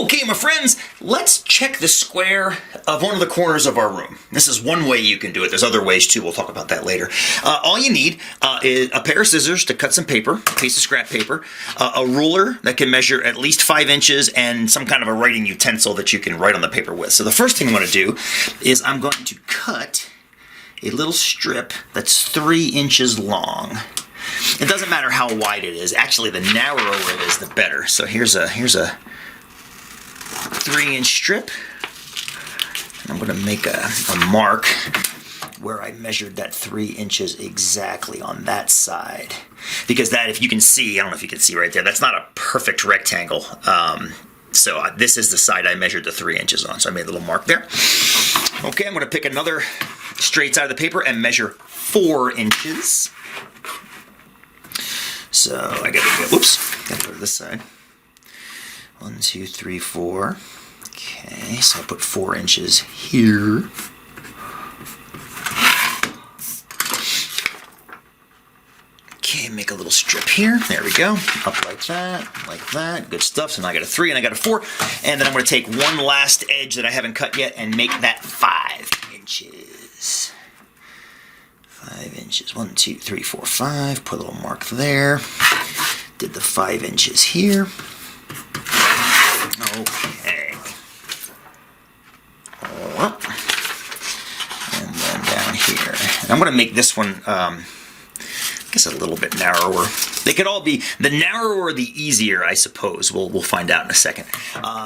Okay, my friends, let's check the square of one of the corners of our room. This is one way you can do it. There's other ways too. We'll talk about that later. All you need is a pair of scissors to cut some paper, a piece of scrap paper, a ruler that can measure at least 5 inches, and some kind of a writing utensil that you can write on the paper with. So the first thing I'm going to do is I'm going to cut a little strip that's 3 inches long. It doesn't matter how wide it is. Actually, the narrower it is, the better. So here's a 3-inch strip. I'm going to make a mark where I measured that 3 inches exactly on that side. Because that, if you can see, I don't know if you can see right there, that's not a perfect rectangle. So this is the side I measured the 3 inches on. So I made a little mark there. Okay, I'm going to pick another straight side of the paper and measure 4 inches. So I gotta go to this side. 1, 2, 3, 4. Okay, so I put 4 inches here. Okay, make a little strip here. There we go. Up like that. Good stuff. So now I got a 3 and I got a 4. And then I'm going to take one last edge that I haven't cut yet and make that 5 inches. 5 inches. 1, 2, 3, 4, 5. Put a little mark there. Did the 5 inches here. Okay. And then down here. And I'm going to make this one, I guess, a little bit narrower. They could all be, the narrower the easier, I suppose. We'll find out in a second.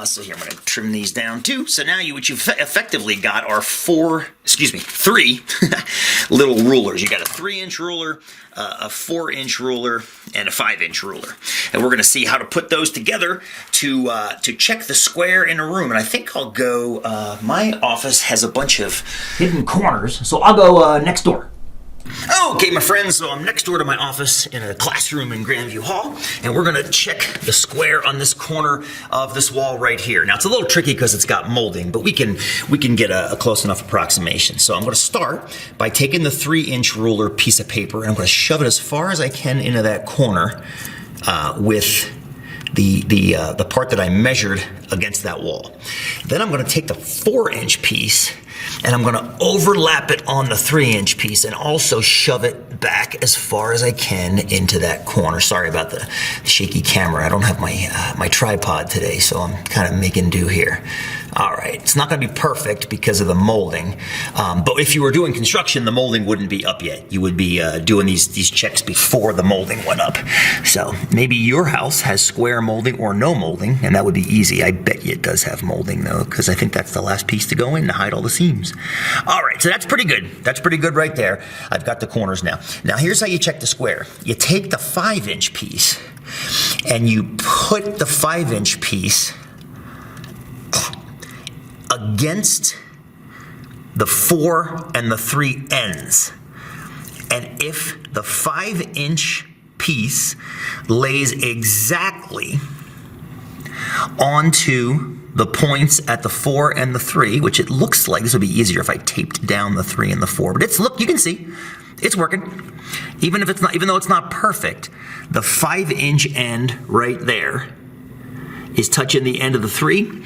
So here, I'm going to trim these down too. So now what you've effectively got are 3 little rulers. You got a 3-inch ruler, a 4-inch ruler, and a 5-inch ruler. And we're going to see how to put those together to check the square in a room. And I think I'll go, my office has a bunch of hidden corners, so I'll go next door. Okay, my friends, so I'm next door to my office in a classroom in Grandview Hall, and we're going to check the square on this corner of this wall right here. Now, it's a little tricky because it's got molding, but we can get a close enough approximation. So I'm going to start by taking the 3-inch ruler piece of paper, and I'm going to shove it as far as I can into that corner with the part that I measured against that wall. Then I'm going to take the 4-inch piece and I'm going to overlap it on the 3-inch piece and also shove it back as far as I can into that corner. Sorry about the shaky camera. I don't have my tripod today, so I'm kind of making do here. All right, it's not going to be perfect because of the molding, but if you were doing construction, the molding wouldn't be up yet. You would be doing these checks before the molding went up. So maybe your house has square molding or no molding, and that would be easy. I bet you it does have molding though, because I think that's the last piece to go in to hide all the seams. All right, so that's pretty good. That's pretty good right there. I've got the corners now. Now here's how you check the square. You take the 5-inch piece and you put the 5-inch piece against the 4 and the 3 ends. And if the 5-inch piece lays exactly onto the points at the 4 and the 3, which it looks like this would be easier if I taped down the 3 and the 4, but look, you can see it's working. Even though it's not perfect, the 5-inch end right there is touching the end of the 3,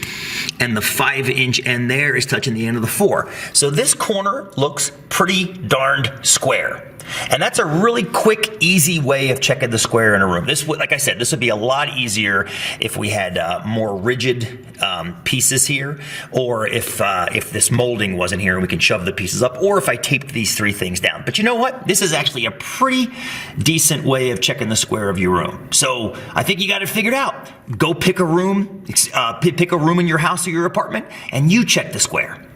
and the 5-inch end there is touching the end of the 4. So this corner looks pretty darned square. And that's a really quick, easy way of checking the square in a room. This would, like I said, this would be a lot easier if we had more rigid pieces here, or if this molding wasn't here and we could shove the pieces up, or if I taped these 3 things down. But you know what? This is actually a pretty decent way of checking the square of your room. So I think you got it figured out. Go pick a room in your house or your apartment, and you check the square.